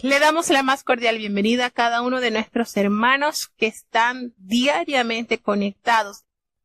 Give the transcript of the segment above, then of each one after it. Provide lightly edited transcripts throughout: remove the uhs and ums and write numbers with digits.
Le damos la más cordial bienvenida a cada uno de nuestros hermanos que están diariamente conectados.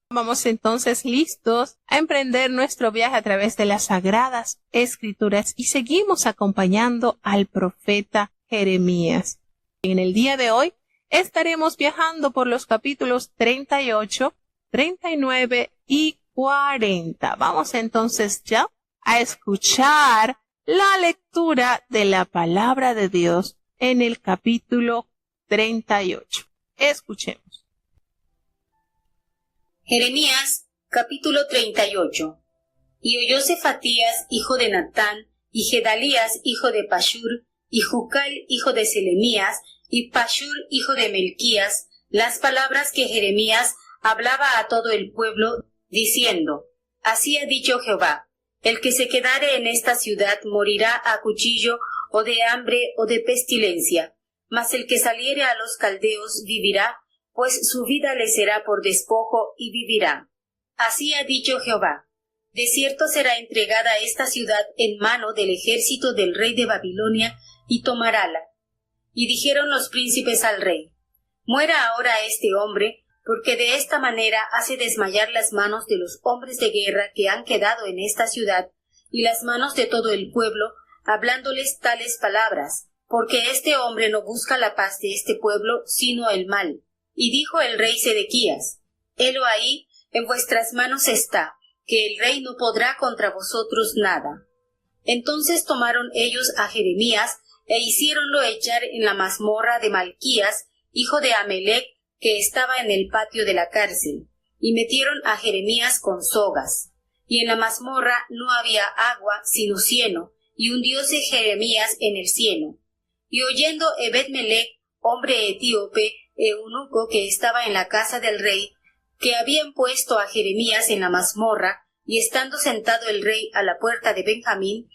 Vamos entonces listos a emprender nuestro viaje a través de las Sagradas Escrituras y seguimos acompañando al profeta Jeremías. En el día de hoy estaremos viajando por los capítulos 38, 39 y 40. Vamos entonces ya a escuchar la lectura de la palabra de Dios en el capítulo 38. Escuchemos. Jeremías, capítulo 38. Y oyó Cefatías, hijo de Natán, y Gedalías, hijo de Pashur, y Jucal, hijo de Selemías, y Pashur, hijo de Melquías, las palabras que Jeremías hablaba a todo el pueblo, diciendo: Así ha dicho Jehová: el que se quedare en esta ciudad morirá a cuchillo, o de hambre, o de pestilencia. Mas el que saliere a los caldeos vivirá, pues su vida le será por despojo, y vivirá. Así ha dicho Jehová: de cierto será entregada esta ciudad en mano del ejército del rey de Babilonia, y tomarála. Y dijeron los príncipes al rey: Muera ahora este hombre, porque de esta manera hace desmayar las manos de los hombres de guerra que han quedado en esta ciudad, y las manos de todo el pueblo, hablándoles tales palabras, porque este hombre no busca la paz de este pueblo, sino el mal. Y dijo el rey Sedequías: Helo ahí, en vuestras manos está, que el rey no podrá contra vosotros nada. Entonces tomaron ellos a Jeremías, e hiciéronlo echar en la mazmorra de Malquías, hijo de Amelec, que estaba en el patio de la cárcel, y metieron a Jeremías con sogas. Y en la mazmorra no había agua, sino cieno, y hundióse Jeremías en el cieno. Y oyendo Ebed-melech, hombre etíope, eunuco que estaba en la casa del rey, que habían puesto a Jeremías en la mazmorra, y estando sentado el rey a la puerta de Benjamín,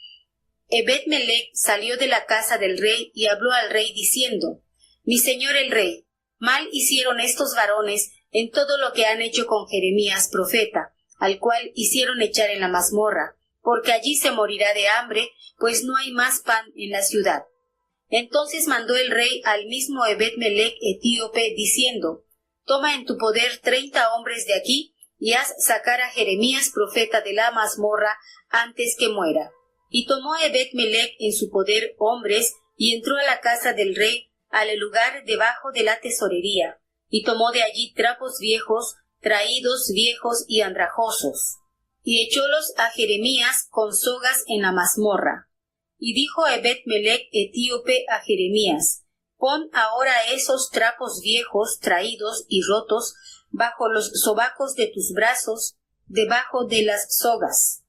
Ebed-melech salió de la casa del rey y habló al rey diciendo: Mi señor el rey, mal hicieron estos varones en todo lo que han hecho con Jeremías profeta, al cual hicieron echar en la mazmorra, porque allí se morirá de hambre, pues no hay más pan en la ciudad. Entonces mandó el rey al mismo Ebed-melech etíope, diciendo: Toma en tu poder 30 hombres de aquí, y haz sacar a Jeremías profeta de la mazmorra antes que muera. Y tomó Ebed-melech en su poder hombres, y entró a la casa del rey, al lugar debajo de la tesorería, y tomó de allí trapos viejos, traídos viejos y andrajosos, y echólos a Jeremías con sogas en la mazmorra. Y dijo Ebed-melech etíope a Jeremías: Pon ahora esos trapos viejos, traídos y rotos, bajo los sobacos de tus brazos, debajo de las sogas.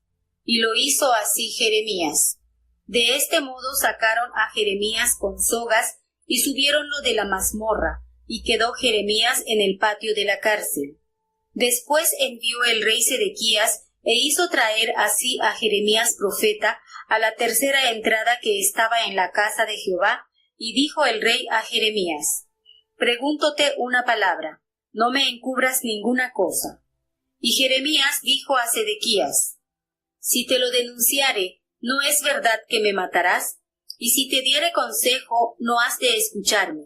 Y lo hizo así Jeremías. De este modo sacaron a Jeremías con sogas, y subiéronlo de la mazmorra, y quedó Jeremías en el patio de la cárcel. Después envió el rey Sedequías, e hizo traer así a Jeremías profeta a la tercera entrada que estaba en la casa de Jehová, y dijo el rey a Jeremías: Pregúntote una palabra, no me encubras ninguna cosa. Y Jeremías dijo a Sedequías: Si te lo denunciare, ¿no es verdad que me matarás? Y si te diere consejo, no has de escucharme.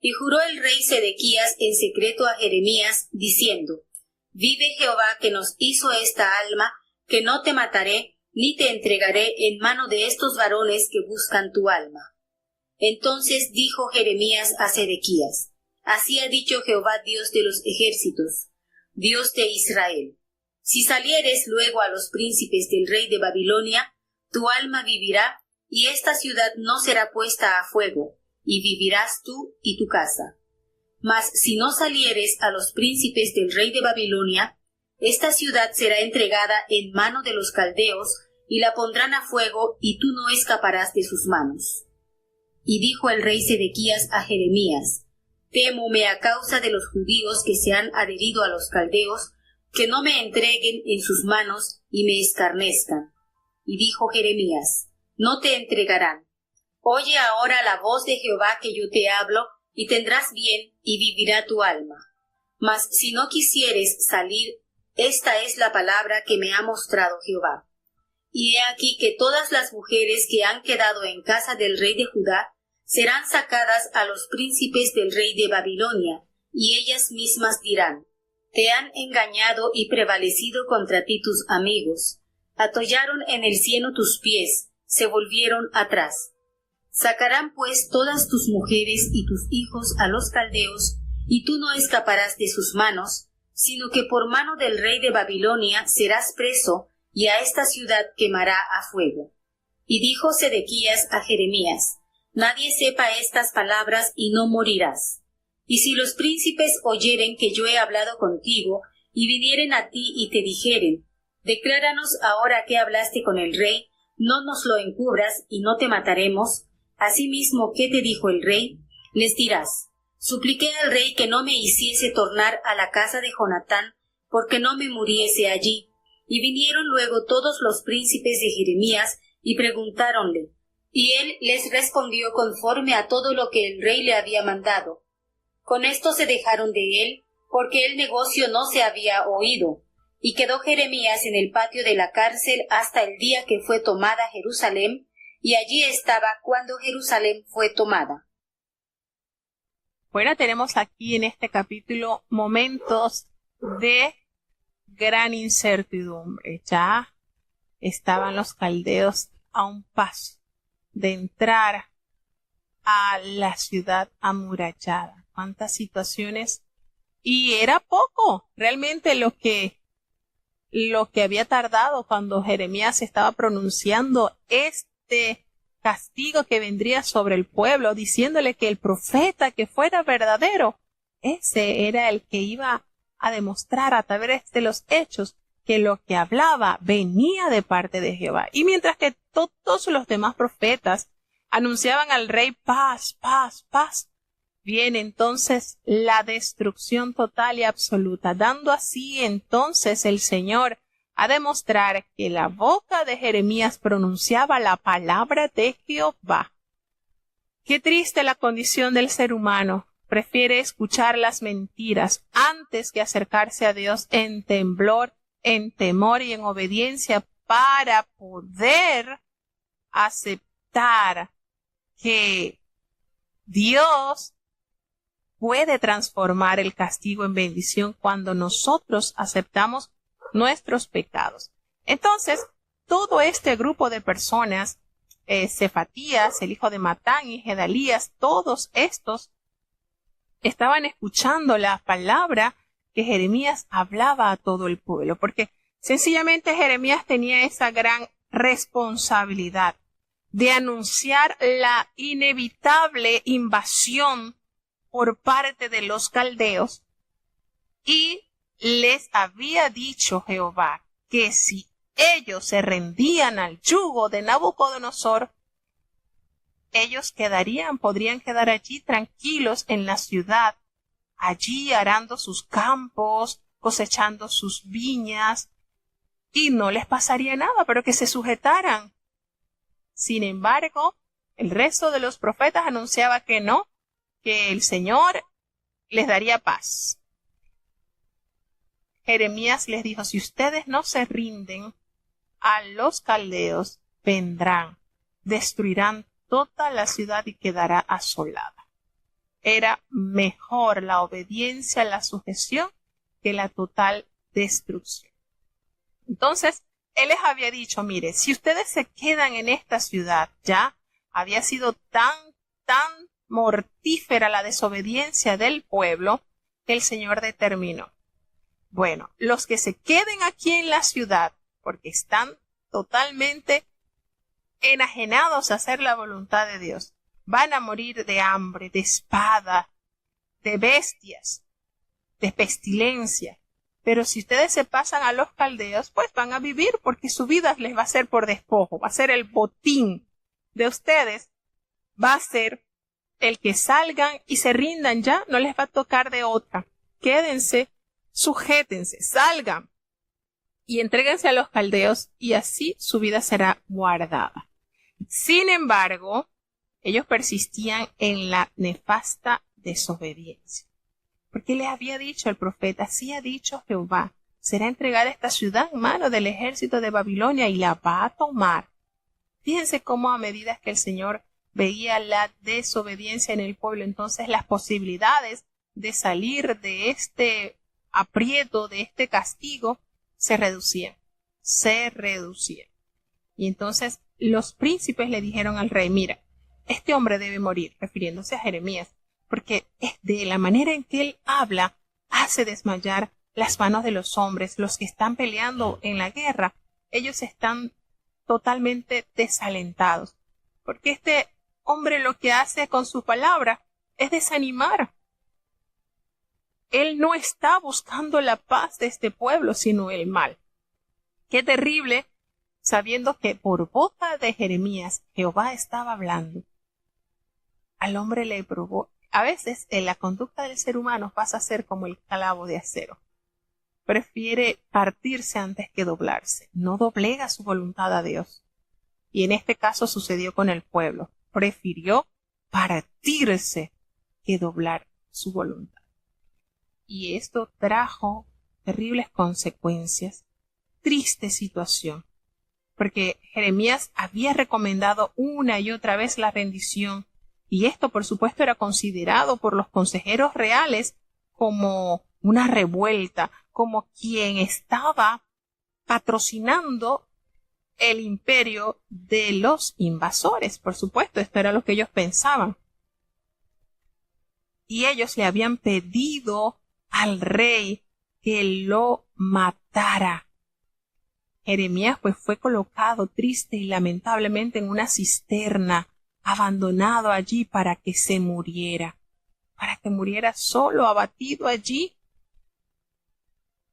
Y juró el rey Sedequías en secreto a Jeremías, diciendo: Vive Jehová que nos hizo esta alma, que no te mataré, ni te entregaré en mano de estos varones que buscan tu alma. Entonces dijo Jeremías a Sedequías: Así ha dicho Jehová, Dios de los ejércitos, Dios de Israel: Si salieres luego a los príncipes del rey de Babilonia, tu alma vivirá, y esta ciudad no será puesta a fuego, y vivirás tú y tu casa. Mas si no salieres a los príncipes del rey de Babilonia, esta ciudad será entregada en mano de los caldeos, y la pondrán a fuego, y tú no escaparás de sus manos. Y dijo el rey Sedequías a Jeremías: Témome a causa de los judíos que se han adherido a los caldeos, que no me entreguen en sus manos y me escarnezcan. Y dijo Jeremías: No te entregarán. Oye ahora la voz de Jehová que yo te hablo, y tendrás bien, y vivirá tu alma. Mas si no quisieres salir, esta es la palabra que me ha mostrado Jehová. Y he aquí que todas las mujeres que han quedado en casa del rey de Judá serán sacadas a los príncipes del rey de Babilonia, y ellas mismas dirán: te han engañado y prevalecido contra ti tus amigos. Atollaron en el cieno tus pies, se volvieron atrás. Sacarán pues todas tus mujeres y tus hijos a los caldeos, y tú no escaparás de sus manos, sino que por mano del rey de Babilonia serás preso, y a esta ciudad quemará a fuego. Y dijo Sedequías a Jeremías: nadie sepa estas palabras y no morirás. Y si los príncipes oyeren que yo he hablado contigo, y vinieren a ti y te dijeren: decláranos ahora que hablaste con el rey, no nos lo encubras y no te mataremos. Asimismo, ¿qué te dijo el rey? Les dirás: supliqué al rey que no me hiciese tornar a la casa de Jonatán, porque no me muriese allí. Y vinieron luego todos los príncipes de Jeremías y preguntáronle, y él les respondió conforme a todo lo que el rey le había mandado. Con esto se dejaron de él, porque el negocio no se había oído, y quedó Jeremías en el patio de la cárcel hasta el día que fue tomada Jerusalén, y allí estaba cuando Jerusalén fue tomada. Bueno, tenemos aquí en este capítulo momentos de gran incertidumbre. Ya estaban los caldeos a un paso de entrar a la ciudad amurallada. Cuántas situaciones, y era poco realmente lo que había tardado cuando Jeremías estaba pronunciando este castigo que vendría sobre el pueblo, diciéndole que el profeta que fuera verdadero, ese era el que iba a demostrar a través de los hechos que lo que hablaba venía de parte de Jehová. Y mientras que todos los demás profetas anunciaban al rey paz, paz, paz, viene entonces la destrucción total y absoluta, dando así entonces el Señor a demostrar que la boca de Jeremías pronunciaba la palabra de Jehová. Qué triste la condición del ser humano. Prefiere escuchar las mentiras antes que acercarse a Dios en temblor, en temor y en obediencia para poder aceptar que Dios puede transformar el castigo en bendición cuando nosotros aceptamos nuestros pecados. Entonces, todo este grupo de personas, Cefatías, el hijo de Matán y Gedalías, todos estos estaban escuchando la palabra que Jeremías hablaba a todo el pueblo, porque sencillamente Jeremías tenía esa gran responsabilidad de anunciar la inevitable invasión por parte de los caldeos, y les había dicho Jehová que si ellos se rendían al yugo de Nabucodonosor, ellos podrían quedar allí tranquilos en la ciudad, allí arando sus campos, cosechando sus viñas, y no les pasaría nada, pero que se sujetaran. Sin embargo, el resto de los profetas anunciaba que no, que el Señor les daría paz. Jeremías les dijo: si ustedes no se rinden a los caldeos, vendrán, destruirán toda la ciudad y quedará asolada. Era mejor la obediencia, la sujeción, que la total destrucción. Entonces, él les había dicho: mire, si ustedes se quedan en esta ciudad, ya había sido tan mortífera la desobediencia del pueblo que el Señor determinó: bueno, los que se queden aquí en la ciudad, porque están totalmente enajenados a hacer la voluntad de Dios, van a morir de hambre, de espada, de bestias, de pestilencia. Pero si ustedes se pasan a los caldeos, pues van a vivir, porque su vida les va a ser por despojo, va a ser el botín de ustedes, va a ser el que salgan y se rindan, ya no les va a tocar de otra. Quédense, sujétense, salgan y entréguense a los caldeos, y así su vida será guardada. Sin embargo, ellos persistían en la nefasta desobediencia, porque les había dicho el profeta: así ha dicho Jehová, será entregada esta ciudad en mano del ejército de Babilonia y la va a tomar. Fíjense cómo a medida que el Señor veía la desobediencia en el pueblo, entonces las posibilidades de salir de este aprieto, de este castigo, se reducían. Y entonces los príncipes le dijeron al rey, mira, este hombre debe morir, refiriéndose a Jeremías, porque de la manera en que él habla, hace desmayar las manos de los hombres, los que están peleando en la guerra. Ellos están totalmente desalentados, porque este hombre lo que hace con su palabra es desanimar. Él no está buscando la paz de este pueblo, sino el mal. Qué terrible, sabiendo que por boca de Jeremías Jehová estaba hablando. Al hombre le probó. A veces en la conducta del ser humano pasa a ser como el clavo de acero. Prefiere partirse antes que doblarse. No doblega su voluntad a Dios. Y en este caso sucedió con el pueblo. Prefirió partirse que doblar su voluntad. Y esto trajo terribles consecuencias. Triste situación. Porque Jeremías había recomendado una y otra vez la rendición. Y esto, por supuesto, era considerado por los consejeros reales como una revuelta, como quien estaba patrocinando el imperio de los invasores. Por supuesto, esto era lo que ellos pensaban. Y ellos le habían pedido al rey que lo matara. Jeremías pues fue colocado triste y lamentablemente en una cisterna, abandonado allí para que se muriera, solo, abatido allí,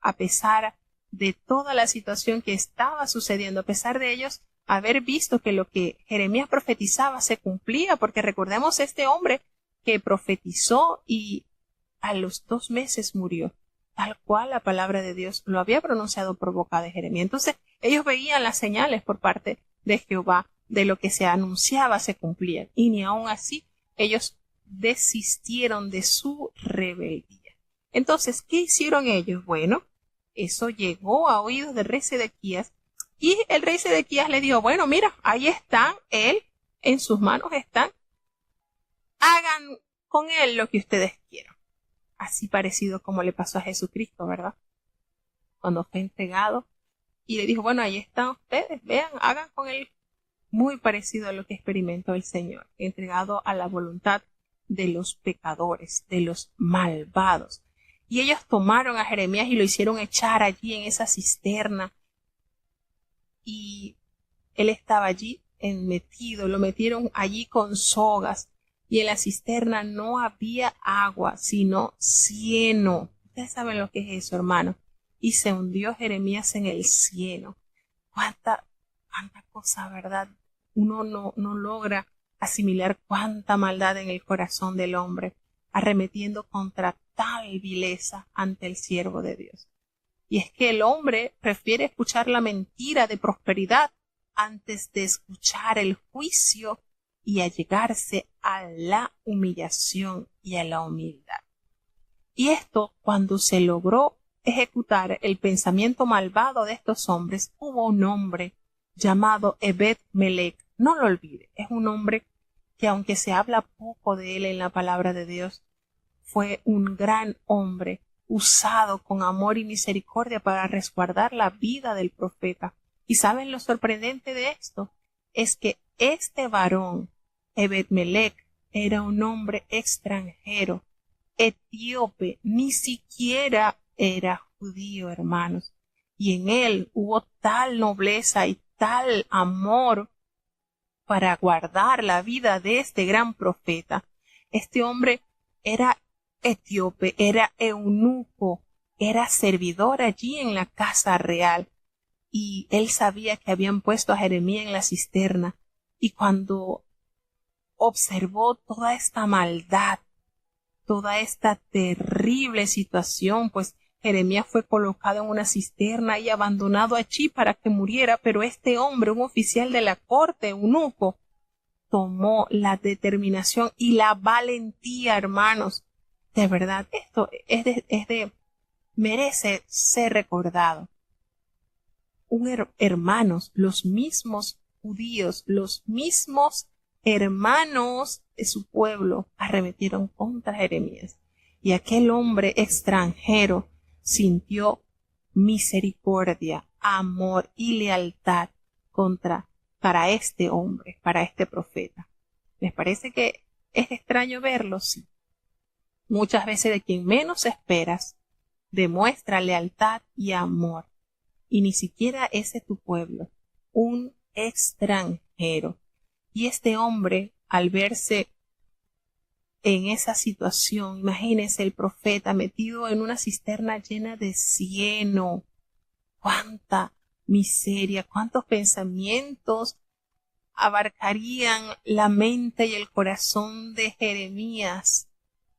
a pesar de toda la situación que estaba sucediendo, a pesar de ellos haber visto que lo que Jeremías profetizaba se cumplía, porque recordemos este hombre que profetizó y a los 2 meses murió, tal cual la palabra de Dios lo había pronunciado por boca de Jeremías. Entonces ellos veían las señales por parte de Jehová de lo que se anunciaba se cumplía, y ni aun así ellos desistieron de su rebeldía. Entonces, ¿qué hicieron ellos? Bueno, eso llegó a oídos del rey Sedequías, y el rey Sedequías le dijo, bueno, mira, ahí están, él, en sus manos están, hagan con él lo que ustedes quieran. Así parecido como le pasó a Jesucristo, ¿verdad? Cuando fue entregado, y le dijo, bueno, ahí están ustedes, vean, hagan con él. Muy parecido a lo que experimentó el Señor, entregado a la voluntad de los pecadores, de los malvados. Y ellos tomaron a Jeremías y lo hicieron echar allí en esa cisterna. Y él estaba allí metido, lo metieron allí con sogas. Y en la cisterna no había agua, sino cieno. Ustedes saben lo que es eso, hermano. Y se hundió Jeremías en el cieno. Cuánta cosa, ¿verdad? Uno no logra asimilar cuánta maldad en el corazón del hombre, arremetiendo contra tal vileza ante el siervo de Dios. Y es que el hombre prefiere escuchar la mentira de prosperidad antes de escuchar el juicio y allegarse a la humillación y a la humildad. Y esto, cuando se logró ejecutar el pensamiento malvado de estos hombres, hubo un hombre llamado Ebed-Melech. No lo olvide, es un hombre que, aunque se habla poco de él en la palabra de Dios, fue un gran hombre usado con amor y misericordia para resguardar la vida del profeta. ¿Y saben lo sorprendente de esto? Es que este varón, Ebed-Melech, era un hombre extranjero, etíope, ni siquiera era judío, hermanos. Y en él hubo tal nobleza y tal amor para guardar la vida de este gran profeta. Este hombre era etíope, era eunuco, era servidor allí en la casa real, y él sabía que habían puesto a Jeremías en la cisterna, y cuando observó toda esta maldad, toda esta terrible situación, pues Jeremías fue colocado en una cisterna y abandonado allí para que muriera, pero este hombre, un oficial de la corte, eunuco, tomó la determinación y la valentía, hermanos. De verdad, esto merece ser recordado. Hermanos, los mismos judíos, los mismos hermanos de su pueblo arremetieron contra Jeremías. Y aquel hombre extranjero sintió misericordia, amor y lealtad para este hombre, para este profeta. ¿Les parece que es extraño verlo? Sí. Muchas veces de quien menos esperas demuestra lealtad y amor. Y ni siquiera ese es tu pueblo, un extranjero. Y este hombre, al verse en esa situación, imagínense el profeta metido en una cisterna llena de cieno. Cuánta miseria, cuántos pensamientos abarcarían la mente y el corazón de Jeremías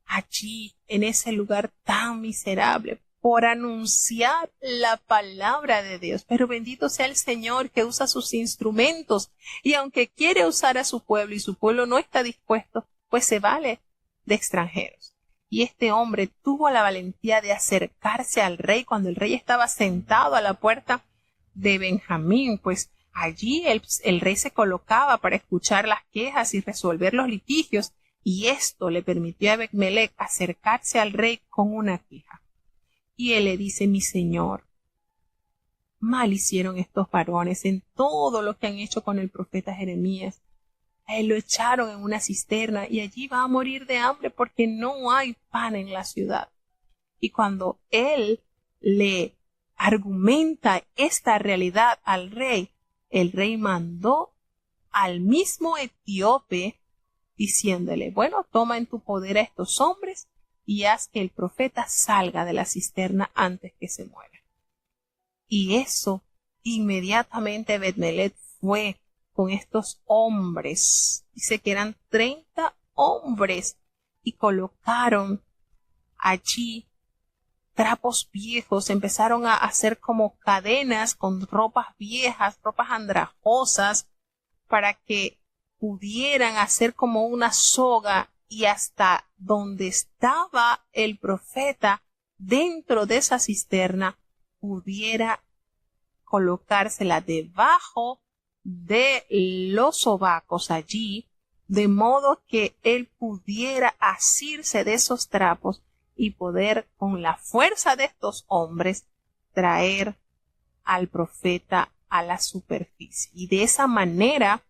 allí, en ese lugar tan miserable, por anunciar la palabra de Dios. Pero bendito sea el Señor que usa sus instrumentos, y aunque quiere usar a su pueblo y su pueblo no está dispuesto, pues se vale de extranjeros. Y este hombre tuvo la valentía de acercarse al rey cuando el rey estaba sentado a la puerta de Benjamín, pues allí el rey se colocaba para escuchar las quejas y resolver los litigios, y esto le permitió a Ebed-Melech acercarse al rey con una queja. Y él le dice: mi señor, mal hicieron estos varones en todo lo que han hecho con el profeta Jeremías. A él lo echaron en una cisterna y allí va a morir de hambre porque no hay pan en la ciudad. Y cuando él le argumenta esta realidad al rey, el rey mandó al mismo etíope diciéndole: bueno, toma en tu poder a estos hombres y haz que el profeta salga de la cisterna antes que se muera. Y eso, inmediatamente Ebed-Melech fue con estos hombres, dice que eran 30 hombres, y colocaron allí trapos viejos, empezaron a hacer como cadenas con ropas viejas, ropas andrajosas, para que pudieran hacer como una soga, y hasta donde estaba el profeta dentro de esa cisterna pudiera colocársela debajo de los sobacos allí, de modo que él pudiera asirse de esos trapos y poder, con la fuerza de estos hombres, traer al profeta a la superficie. Y de esa manera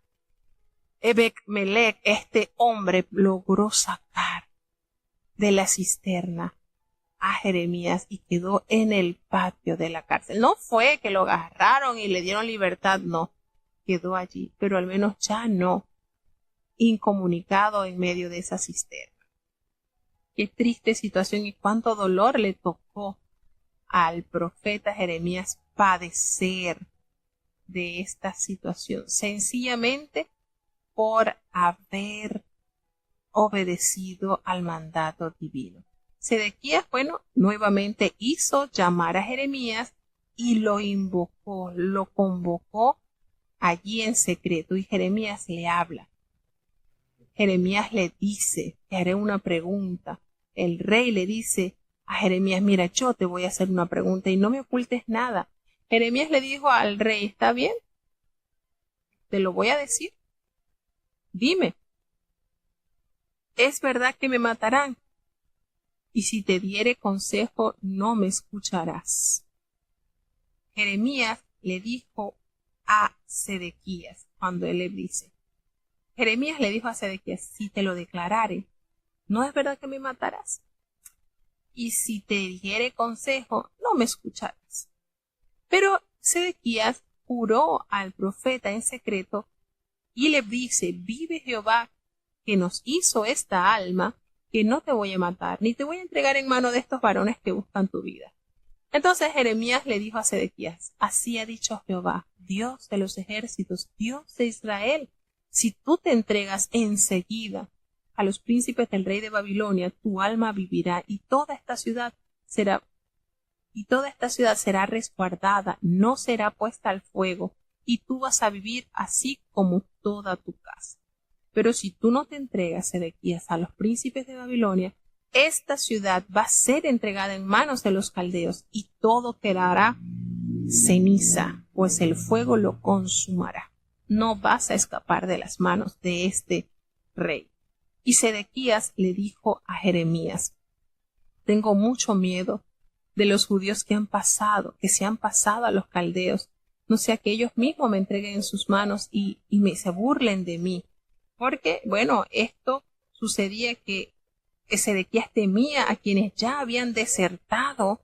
Ebed-Melech, este hombre, logró sacar de la cisterna a Jeremías y quedó en el patio de la cárcel. No fue que lo agarraron y le dieron libertad, no. Quedó allí, pero al menos ya no incomunicado en medio de esa cisterna. Qué triste situación y cuánto dolor le tocó al profeta Jeremías padecer de esta situación, sencillamente por haber obedecido al mandato divino. Sedequías, nuevamente hizo llamar a Jeremías y lo invocó, lo convocó allí en secreto, y Jeremías le habla. Jeremías le dice: te haré una pregunta. El rey le dice a Jeremías: mira, yo te voy a hacer una pregunta y no me ocultes nada. Jeremías le dijo al rey: ¿está bien? Te lo voy a decir. Dime, ¿es verdad que me matarán? Y si te diere consejo, no me escucharás. Jeremías le dijo a Sedequías, cuando él le dice, Jeremías le dijo a Sedequías: si te lo declarare, ¿no es verdad que me matarás? Y si te diere consejo, no me escucharás. Pero Sedequías juró al profeta en secreto y le dice: vive Jehová, que nos hizo esta alma, que no te voy a matar, ni te voy a entregar en mano de estos varones que buscan tu vida. Entonces Jeremías le dijo a Sedequías: así ha dicho Jehová, Dios de los ejércitos, Dios de Israel, si tú te entregas enseguida a los príncipes del rey de Babilonia, tu alma vivirá, y toda esta ciudad será resguardada, no será puesta al fuego, y tú vas a vivir así como toda tu casa. Pero si tú no te entregas, Sedequías, a los príncipes de Babilonia, esta ciudad va a ser entregada en manos de los caldeos, y todo quedará ceniza, pues el fuego lo consumirá. no vas a escapar de las manos de este rey. Y Sedequías le dijo a Jeremías: tengo mucho miedo de los judíos que se han pasado a los caldeos, no sea que ellos mismos me entreguen en sus manos y se burlen de mí. Porque, bueno, esto sucedía que Sedequías temía a quienes ya habían desertado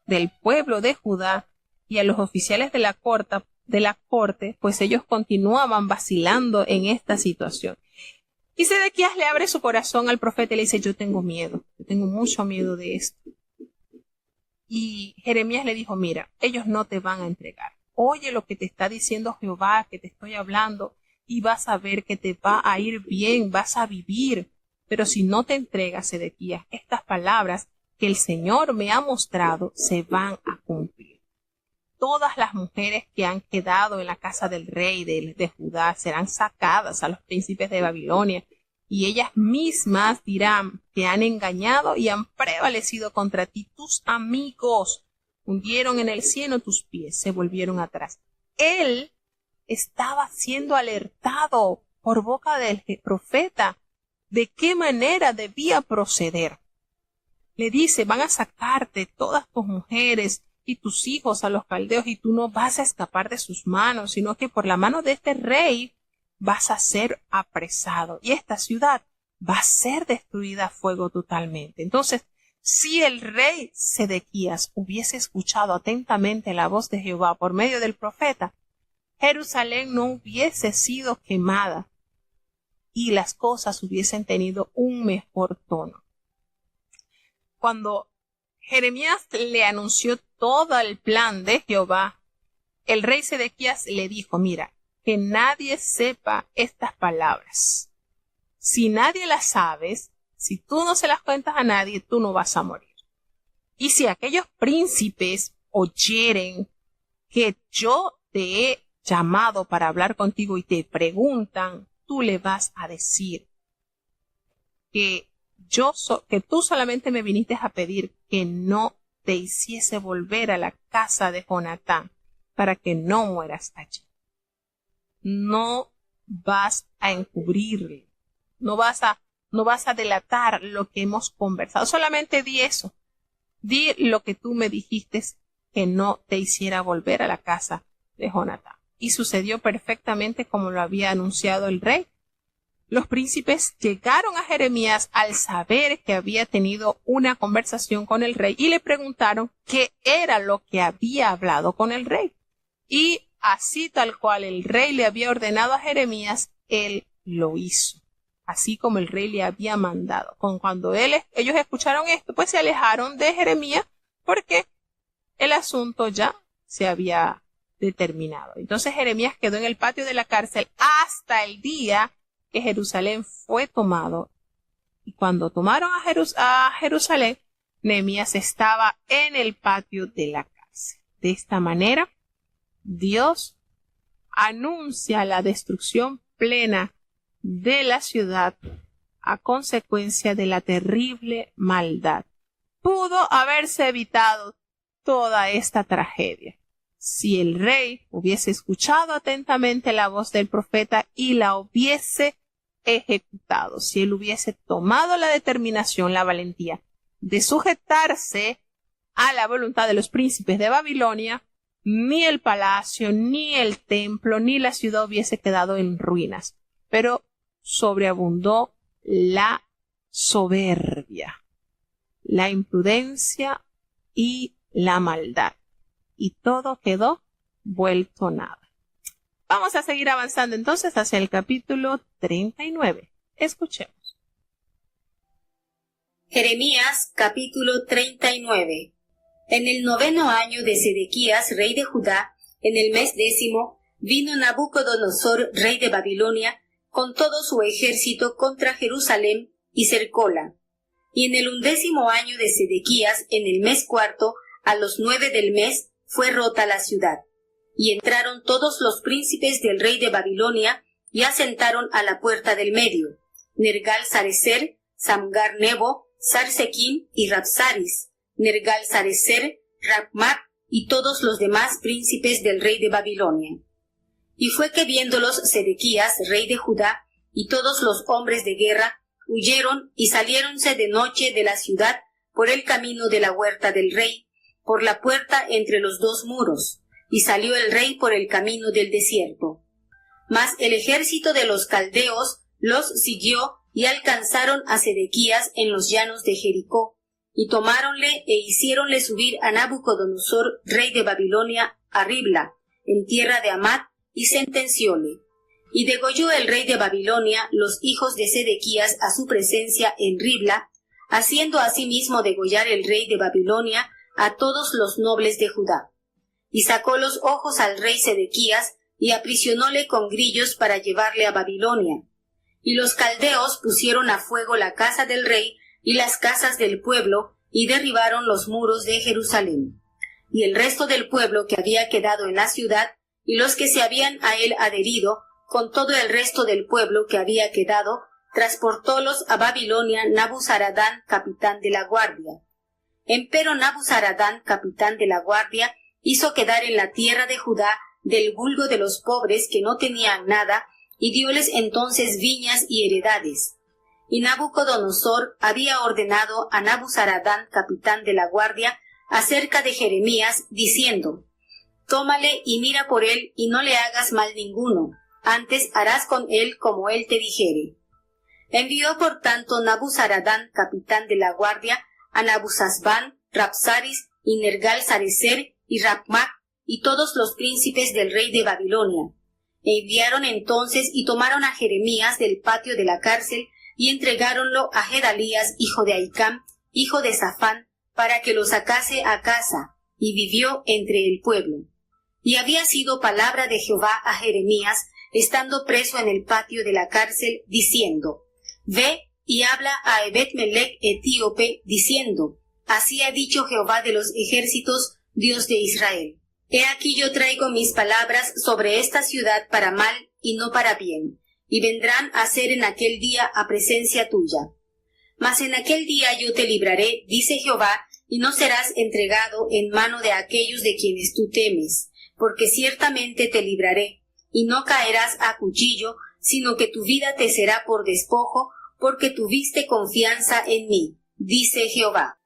del pueblo de Judá y a los oficiales de la corte, pues ellos continuaban vacilando en esta situación. Y Sedequías le abre su corazón al profeta y le dice: yo tengo miedo, yo tengo mucho miedo de esto. Y Jeremías le dijo: mira, ellos no te van a entregar. Oye lo que te está diciendo Jehová, que te estoy hablando, y vas a ver que te va a ir bien, vas a vivir. Pero si no te entregas, Sedequías, estas palabras que el Señor me ha mostrado se van a cumplir. Todas las mujeres que han quedado en la casa del rey de Judá serán sacadas a los príncipes de Babilonia, y ellas mismas dirán: te han engañado y han prevalecido contra ti. Tus amigos hundieron en el cieno tus pies, se volvieron atrás. Él estaba siendo alertado por boca del profeta de qué manera debía proceder. Le dice: van a sacarte todas tus mujeres y tus hijos a los caldeos, y tú no vas a escapar de sus manos, sino que por la mano de este rey vas a ser apresado, y esta ciudad va a ser destruida a fuego totalmente. Entonces, si el rey Sedequías hubiese escuchado atentamente la voz de Jehová por medio del profeta, Jerusalén no hubiese sido quemada y las cosas hubiesen tenido un mejor tono. Cuando Jeremías le anunció todo el plan de Jehová, el rey Sedequías le dijo: mira, que nadie sepa estas palabras. Si nadie las sabes, si tú no se las cuentas a nadie, tú no vas a morir. Y si aquellos príncipes oyeren que yo te he llamado para hablar contigo y te preguntan, tú le vas a decir que que tú solamente me viniste a pedir que no te hiciese volver a la casa de Jonatán para que no mueras allí. No vas a encubrirle, no vas a delatar lo que hemos conversado. Solamente di eso. Di lo que tú me dijiste, que no te hiciera volver a la casa de Jonatán. Y sucedió perfectamente como lo había anunciado el rey. Los príncipes llegaron a Jeremías al saber que había tenido una conversación con el rey y le preguntaron qué era lo que había hablado con el rey. Y así tal cual el rey le había ordenado a Jeremías, él lo hizo, así como el rey le había mandado. Cuando ellos escucharon esto, pues se alejaron de Jeremías porque el asunto ya se había determinado. Entonces Jeremías quedó en el patio de la cárcel hasta el día que Jerusalén fue tomado. Y cuando tomaron a Jerusalén, Nehemías estaba en el patio de la cárcel. De esta manera, Dios anuncia la destrucción plena de la ciudad a consecuencia de la terrible maldad. Pudo haberse evitado toda esta tragedia si el rey hubiese escuchado atentamente la voz del profeta y la hubiese ejecutado, si él hubiese tomado la determinación, la valentía de sujetarse a la voluntad de los príncipes de Babilonia, ni el palacio, ni el templo, ni la ciudad hubiese quedado en ruinas, pero sobreabundó la soberbia, la imprudencia y la maldad, y todo quedó vuelto nada. Vamos a seguir avanzando entonces hacia el capítulo 39. Escuchemos. Jeremías capítulo 39. En el 9º año de Sedequías, rey de Judá, en el mes 10, vino Nabucodonosor, rey de Babilonia, con todo su ejército contra Jerusalén y cercóla. Y en el 11º año de Sedequías, en el mes 4, a los 9 del mes, fue rota la ciudad. Y entraron todos los príncipes del rey de Babilonia y asentaron a la puerta del medio: Nergal-Sarecer, Samgar-Nebo, Sarsequim y Rabsaris, Nergal-Sarecer, Rabmat y todos los demás príncipes del rey de Babilonia. Y fue que viéndolos Sedequías, rey de Judá, y todos los hombres de guerra, huyeron y saliéronse de noche de la ciudad por el camino de la huerta del rey, por la puerta entre los dos muros, y salió el rey por el camino del desierto. Mas el ejército de los caldeos los siguió y alcanzaron a Sedequías en los llanos de Jericó, y tomáronle e hiciéronle subir a Nabucodonosor, rey de Babilonia, a Ribla, en tierra de Amat, y sentencióle. Y degolló el rey de Babilonia los hijos de Sedequías a su presencia en Ribla, haciendo asimismo degollar el rey de Babilonia a todos los nobles de Judá. Y sacó los ojos al rey Sedequías, y aprisionóle con grillos para llevarle a Babilonia. Y los caldeos pusieron a fuego la casa del rey y las casas del pueblo, y derribaron los muros de Jerusalén. Y el resto del pueblo que había quedado en la ciudad, y los que se habían a él adherido, con todo el resto del pueblo que había quedado, transportólos a Babilonia Nabuzaradán, capitán de la guardia. Empero Nabuzaradán, capitán de la guardia, hizo quedar en la tierra de Judá del vulgo de los pobres que no tenían nada, y dióles entonces viñas y heredades. Y Nabucodonosor había ordenado a Nabuzaradán, capitán de la guardia, acerca de Jeremías, diciendo: Tómale y mira por él, y no le hagas mal ninguno, antes harás con él como él te dijere. Envió por tanto Nabuzaradán, capitán de la guardia, a Nabuzazbán, Rabsaris, y Nergal-Sarecer, y Rabmac, y todos los príncipes del rey de Babilonia. E enviaron entonces y tomaron a Jeremías del patio de la cárcel, y entregáronlo a Gedalías, hijo de Ahicam, hijo de Safán, para que lo sacase a casa, y vivió entre el pueblo. Y había sido palabra de Jehová a Jeremías, estando preso en el patio de la cárcel, diciendo: Ve y habla a Ebed-Melech etíope, diciendo: Así ha dicho Jehová de los ejércitos, Dios de Israel: He aquí yo traigo mis palabras sobre esta ciudad para mal y no para bien, y vendrán a ser en aquel día a presencia tuya. Mas en aquel día yo te libraré, dice Jehová, y no serás entregado en mano de aquellos de quienes tú temes, porque ciertamente te libraré, y no caerás a cuchillo, sino que tu vida te será por despojo, porque tuviste confianza en mí, dice Jehová.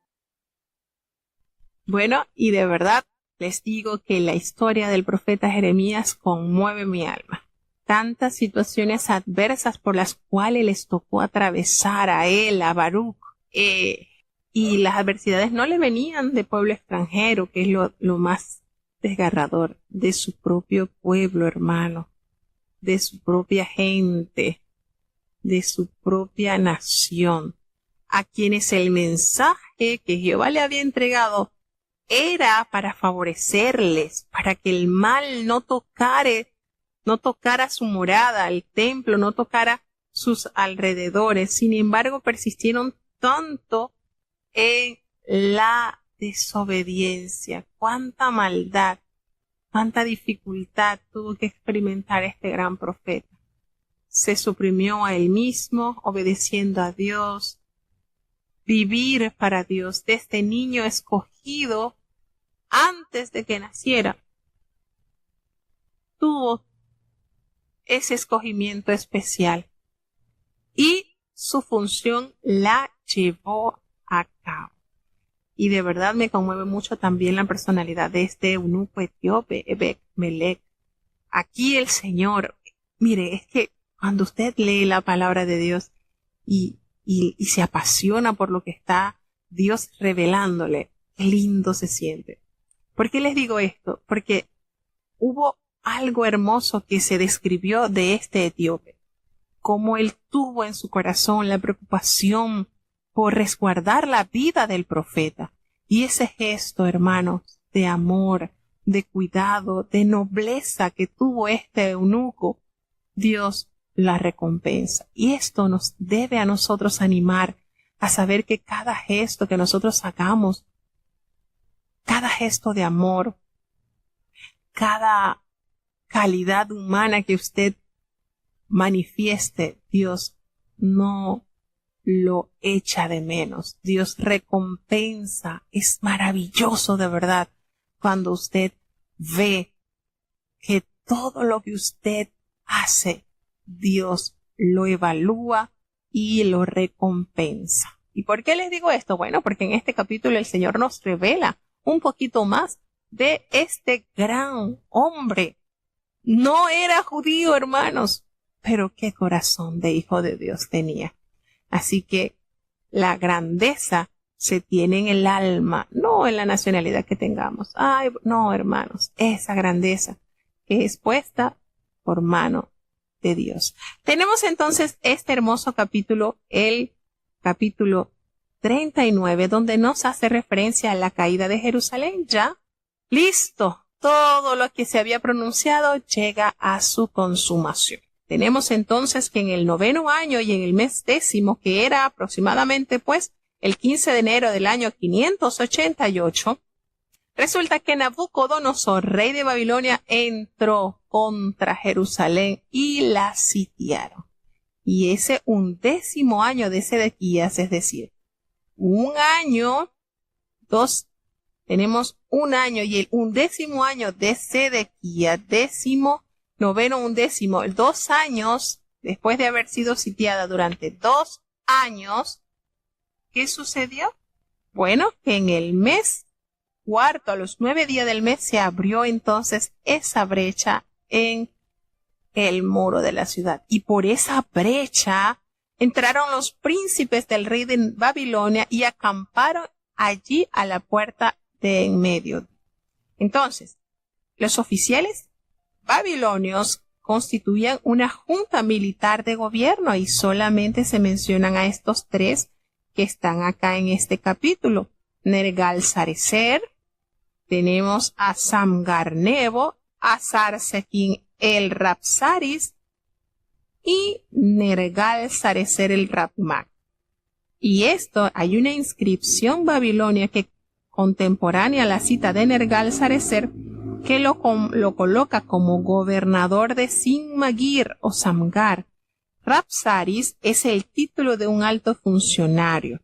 Bueno, y de verdad les digo que la historia del profeta Jeremías conmueve mi alma. Tantas situaciones adversas por las cuales les tocó atravesar a él, a Baruch, y las adversidades no le venían de pueblo extranjero, que es lo más desgarrador, de su propio pueblo, hermano, de su propia gente, de su propia nación, a quienes el mensaje que Jehová le había entregado era para favorecerles, para que el mal no tocara su morada, el templo, no tocara sus alrededores. Sin embargo, persistieron tanto en la desobediencia. Cuánta maldad, cuánta dificultad tuvo que experimentar este gran profeta. Se suprimió a él mismo, obedeciendo a Dios, vivir para Dios. Desde niño escogido, antes de que naciera, tuvo ese escogimiento especial y su función la llevó a cabo. Y de verdad me conmueve mucho también la personalidad de este eunuco etíope, Ebed-Melech. Aquí el Señor, mire, es que cuando usted lee la palabra de Dios y se apasiona por lo que está Dios revelándole, qué lindo se siente. ¿Por qué les digo esto? Porque hubo algo hermoso que se describió de este etíope, como él tuvo en su corazón la preocupación por resguardar la vida del profeta. Y ese gesto, hermanos, de amor, de cuidado, de nobleza que tuvo este eunuco, Dios la recompensa. Y esto nos debe a nosotros animar a saber que cada gesto que nosotros hagamos, cada gesto de amor, cada calidad humana que usted manifieste, Dios no lo echa de menos. Dios recompensa. Es maravilloso de verdad cuando usted ve que todo lo que usted hace, Dios lo evalúa y lo recompensa. ¿Y por qué les digo esto? Bueno, porque en este capítulo el Señor nos revela un poquito más de este gran hombre. No era judío, hermanos, pero qué corazón de hijo de Dios tenía. Así que la grandeza se tiene en el alma, no en la nacionalidad que tengamos. Ay, no, hermanos, esa grandeza que es puesta por mano de Dios. Tenemos entonces este hermoso capítulo, el capítulo 39, donde nos hace referencia a la caída de Jerusalén. Ya, listo, todo lo que se había pronunciado llega a su consumación. Tenemos entonces que en el 9º año y en el mes 10º, que era aproximadamente pues el 15 de enero del año 588, resulta que Nabucodonosor, rey de Babilonia, entró contra Jerusalén y la sitiaron. Y ese 11º año de Sedequías, es decir, tenemos un año y el 11º año de Sedequías, 9º, 11º, 2 años después de haber sido sitiada durante 2 años, ¿qué sucedió? Bueno, que en el mes 4, a los 9 días del mes, se abrió entonces esa brecha en el muro de la ciudad. Y por esa brecha entraron los príncipes del rey de Babilonia y acamparon allí a la puerta de en medio. Entonces, los oficiales babilonios constituían una junta militar de gobierno y solamente se mencionan a estos 3 que están acá en este capítulo. Nergal-Sarecer, tenemos a Samgar-Nebo, a Sarsequín el Rapsaris y Nergal-Sarecer el Rapmac. Y esto, hay una inscripción babilonia que contemporánea a la cita de Nergal-Sarecer que lo coloca como gobernador de Sinmagir o Samgar. Rapsaris es el título de un alto funcionario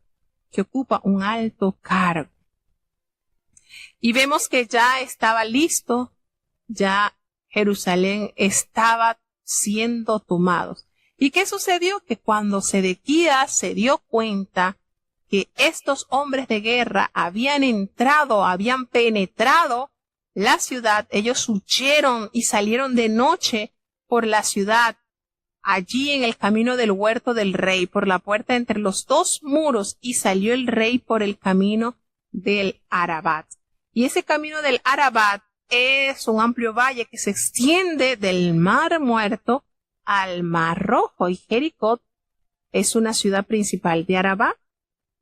que ocupa un alto cargo. Y vemos que ya estaba listo, ya Jerusalén estaba siendo tomado. ¿Y qué sucedió? Que cuando Sedequías se dio cuenta que estos hombres de guerra habían penetrado la ciudad, ellos huyeron y salieron de noche por la ciudad, allí en el camino del huerto del rey, por la puerta entre los 2 muros, y salió el rey por el camino del Arabat. Y ese camino del Arabat es un amplio valle que se extiende del Mar Muerto al Mar Rojo, y Jericó es una ciudad principal de Arabá,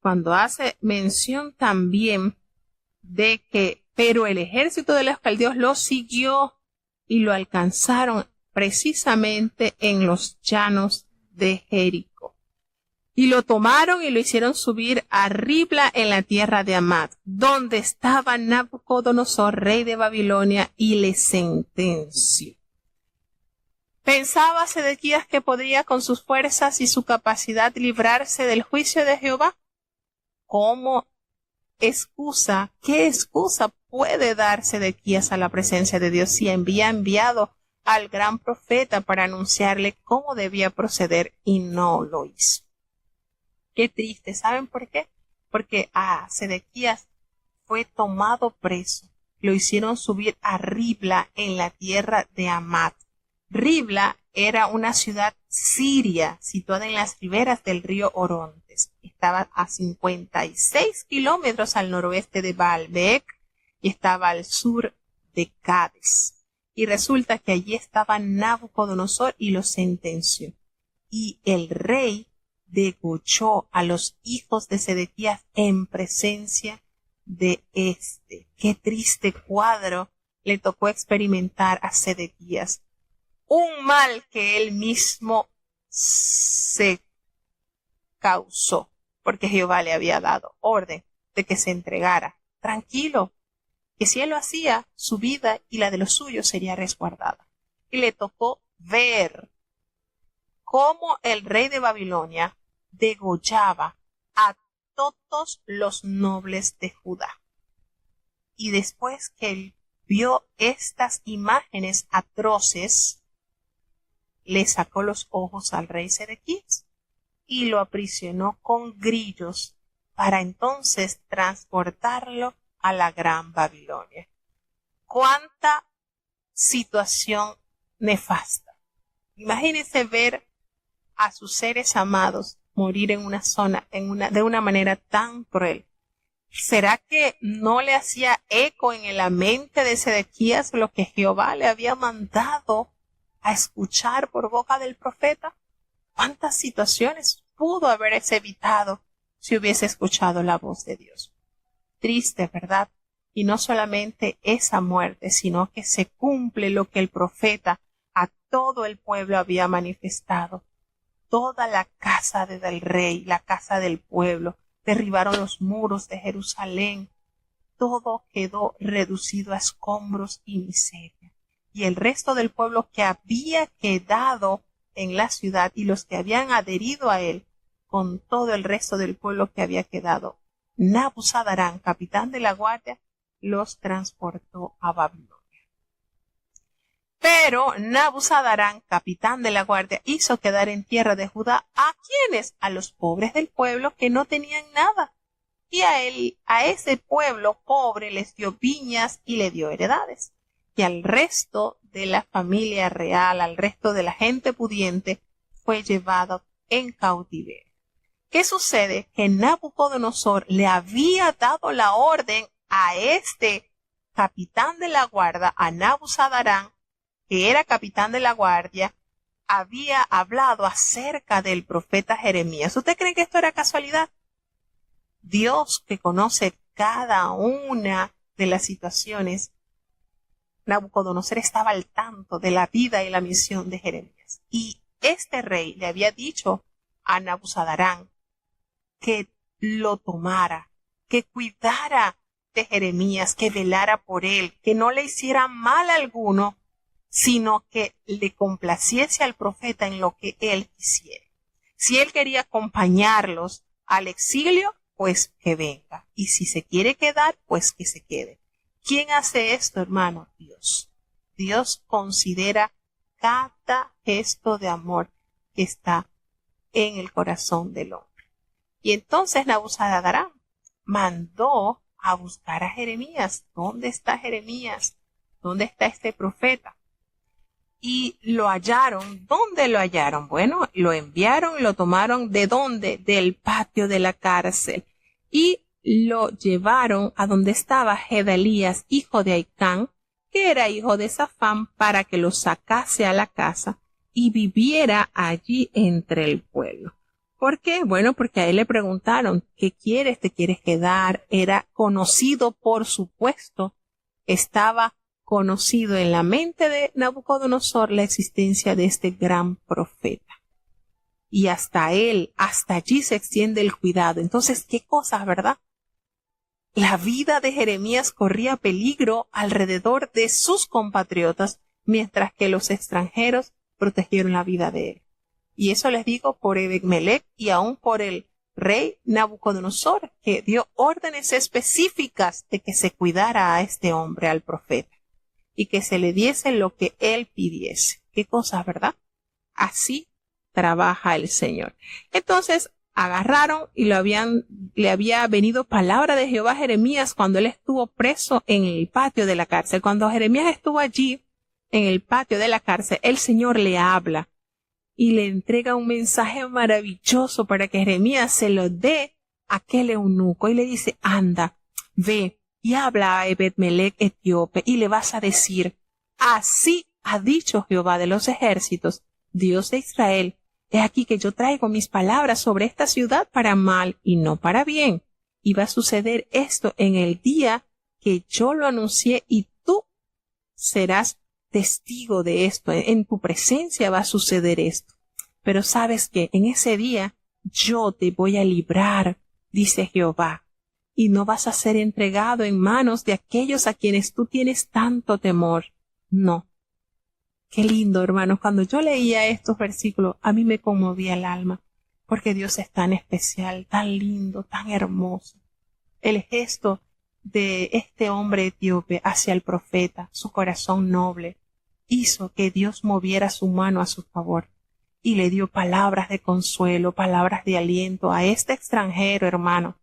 cuando hace mención también de que, pero el ejército de los caldeos lo siguió y lo alcanzaron precisamente en los llanos de Jericó. Y lo tomaron y lo hicieron subir a Ribla en la tierra de Amad, donde estaba Nabucodonosor, rey de Babilonia, y le sentenció. ¿Pensaba Sedequías que podría con sus fuerzas y su capacidad librarse del juicio de Jehová? ¿Cómo excusa, qué excusa puede dar Sedequías a la presencia de Dios si había enviado al gran profeta para anunciarle cómo debía proceder y no lo hizo? Qué triste, ¿saben por qué? Porque Sedequías fue tomado preso, lo hicieron subir a Ribla en la tierra de Amad. Ribla era una ciudad siria situada en las riberas del río Orontes. Estaba a 56 kilómetros al noroeste de Baalbek y estaba al sur de Cades. Y resulta que allí estaba Nabucodonosor y lo sentenció. Y el rey degolló a los hijos de Sedequías en presencia de este. Qué triste cuadro le tocó experimentar a Sedequías. Un mal que él mismo se causó, porque Jehová le había dado orden de que se entregara. Tranquilo, que si él lo hacía, su vida y la de los suyos sería resguardada. Y le tocó ver cómo el rey de Babilonia degollaba a todos los nobles de Judá. Y después que el vio estas imágenes atroces, le sacó los ojos al rey Sedequías y lo aprisionó con grillos para entonces transportarlo a la Gran Babilonia. ¡Cuánta situación nefasta! Imagínense ver a sus seres amados morir en una zona, de una manera tan cruel. ¿Será que no le hacía eco en la mente de Sedequías lo que Jehová le había mandado a escuchar por boca del profeta? ¿Cuántas situaciones pudo haberse evitado si hubiese escuchado la voz de Dios? Triste, ¿verdad? Y no solamente esa muerte, sino que se cumple lo que el profeta a todo el pueblo había manifestado. Toda la casa del rey, la casa del pueblo, derribaron los muros de Jerusalén. Todo quedó reducido a escombros y miseria. Y el resto del pueblo que había quedado en la ciudad y los que habían adherido a él, con todo el resto del pueblo que había quedado, Nabuzaradán, capitán de la guardia, los transportó a Babilonia. Pero Nabuzaradán, capitán de la guardia, hizo quedar en tierra de Judá ¿a quiénes? A los pobres del pueblo que no tenían nada. Y a ese pueblo pobre les dio viñas y le dio heredades. Y al resto de la familia real, al resto de la gente pudiente, fue llevado en cautiverio. ¿Qué sucede? Que Nabucodonosor le había dado la orden a este capitán de la guardia, a Nabuzaradán, que era capitán de la guardia, había hablado acerca del profeta Jeremías. ¿Usted cree que esto era casualidad? Dios, que conoce cada una de las situaciones, Nabucodonosor estaba al tanto de la vida y la misión de Jeremías. Y este rey le había dicho a Nabuzaradán que lo tomara, que cuidara de Jeremías, que velara por él, que no le hiciera mal alguno, sino que le complaciese al profeta en lo que él quisiera. Si él quería acompañarlos al exilio, pues que venga. Y si se quiere quedar, pues que se quede. ¿Quién hace esto, hermano? Dios. Dios considera cada gesto de amor que está en el corazón del hombre. Y entonces Nabuzaradán mandó a buscar a Jeremías. ¿Dónde está Jeremías? ¿Dónde está este profeta? Y lo hallaron. ¿Dónde lo hallaron? Bueno, lo enviaron, lo tomaron. ¿De dónde? Del patio de la cárcel. Y lo llevaron a donde estaba Gedalías, hijo de Ahicam, que era hijo de Safán, para que lo sacase a la casa y viviera allí entre el pueblo. ¿Por qué? Bueno, porque a él le preguntaron, ¿qué quieres? ¿Te quieres quedar? Era conocido por su puesto. Estaba conocido en la mente de Nabucodonosor la existencia de este gran profeta. Y hasta allí se extiende el cuidado. Entonces, ¿qué cosas, verdad? La vida de Jeremías corría peligro alrededor de sus compatriotas, mientras que los extranjeros protegieron la vida de él. Y eso les digo por Ebed-Melech y aún por el rey Nabucodonosor, que dio órdenes específicas de que se cuidara a este hombre, al profeta, y que se le diese lo que él pidiese. ¿Qué cosas, verdad? Así trabaja el Señor. Entonces agarraron y le había venido palabra de Jehová a Jeremías cuando él estuvo preso en el patio de la cárcel. Cuando Jeremías estuvo allí en el patio de la cárcel, el Señor le habla y le entrega un mensaje maravilloso para que Jeremías se lo dé a aquel eunuco y le dice, anda, ve y habla a Ebed-Melech etíope y le vas a decir, así ha dicho Jehová de los ejércitos, Dios de Israel, he aquí que yo traigo mis palabras sobre esta ciudad para mal y no para bien. Y va a suceder esto en el día que yo lo anuncié y tú serás testigo de esto. En tu presencia va a suceder esto. Pero sabes que en ese día yo te voy a librar, dice Jehová, y no vas a ser entregado en manos de aquellos a quienes tú tienes tanto temor. No. Qué lindo, hermanos. Cuando yo leía estos versículos, a mí me conmovía el alma, porque Dios es tan especial, tan lindo, tan hermoso. El gesto de este hombre etíope hacia el profeta, su corazón noble, hizo que Dios moviera su mano a su favor y le dio palabras de consuelo, palabras de aliento a este extranjero, hermano.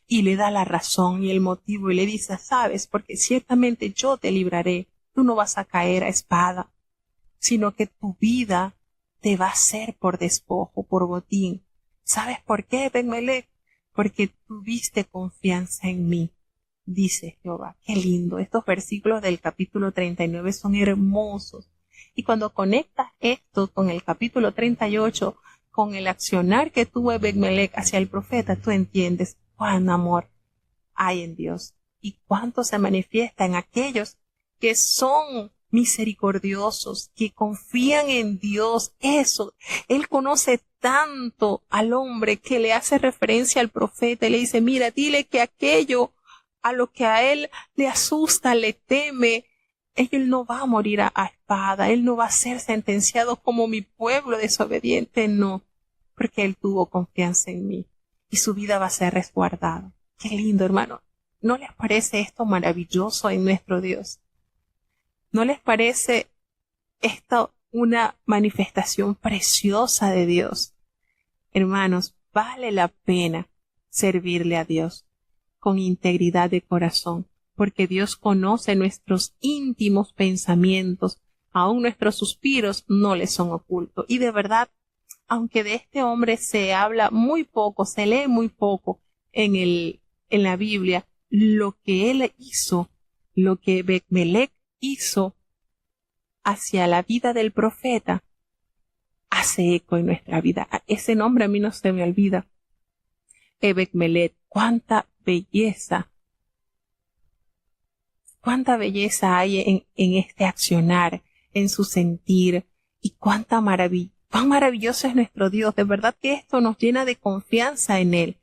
Y le da la razón y el motivo y le dice, sabes, porque ciertamente yo te libraré, tú no vas a caer a espada, sino que tu vida te va a ser por despojo, por botín. ¿Sabes por qué, Ben-Melech? Porque tuviste confianza en mí, dice Jehová. Qué lindo. Estos versículos del capítulo 39 son hermosos. Y cuando conectas esto con el capítulo 38, con el accionar que tuvo Ben-Melech hacia el profeta, tú entiendes cuán amor hay en Dios y cuánto se manifiesta en aquellos que son misericordiosos, que confían en Dios. Eso, Él conoce tanto al hombre que le hace referencia al profeta y le dice, mira, dile que aquello a lo que a él le asusta, le teme, él no va a morir a espada, él no va a ser sentenciado como mi pueblo desobediente, no, porque él tuvo confianza en mí y su vida va a ser resguardada. Qué lindo, hermano. ¿No les parece esto maravilloso en nuestro Dios? ¿No les parece esto una manifestación preciosa de Dios? Hermanos, vale la pena servirle a Dios con integridad de corazón, porque Dios conoce nuestros íntimos pensamientos, aun nuestros suspiros no le son ocultos. Y de verdad, aunque de este hombre se habla muy poco, se lee muy poco en la Biblia, lo que él hizo, lo que Ben-Melech hizo hacia la vida del profeta, hace eco en nuestra vida. Ese nombre a mí no se me olvida. Ben-Melech, cuánta belleza hay en este accionar, en su sentir, y cuán maravilloso es nuestro Dios. De verdad que esto nos llena de confianza en Él.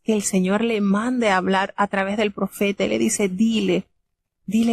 Que el Señor le mande a hablar a través del profeta y le dice, dile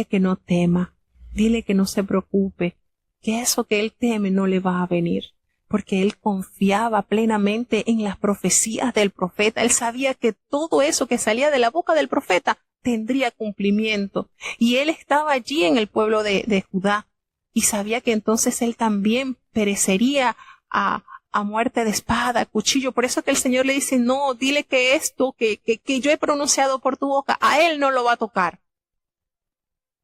que no tema, dile que no se preocupe, que eso que él teme no le va a venir, porque él confiaba plenamente en las profecías del profeta. Él sabía que todo eso que salía de la boca del profeta tendría cumplimiento, y él estaba allí en el pueblo de Judá, y sabía que entonces él también perecería a muerte de espada, cuchillo. Por eso que el Señor le dice, no, dile que esto que yo he pronunciado por tu boca, a él no lo va a tocar.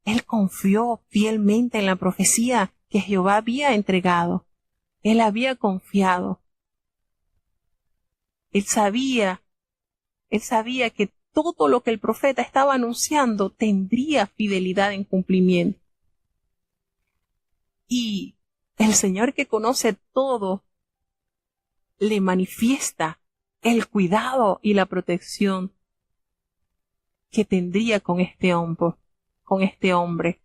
Él confió fielmente en la profecía que Jehová había entregado. Él había confiado. Él sabía que todo lo que el profeta estaba anunciando tendría fidelidad en cumplimiento. Y el Señor, que conoce todo, le manifiesta el cuidado y la protección que tendría con este hombre.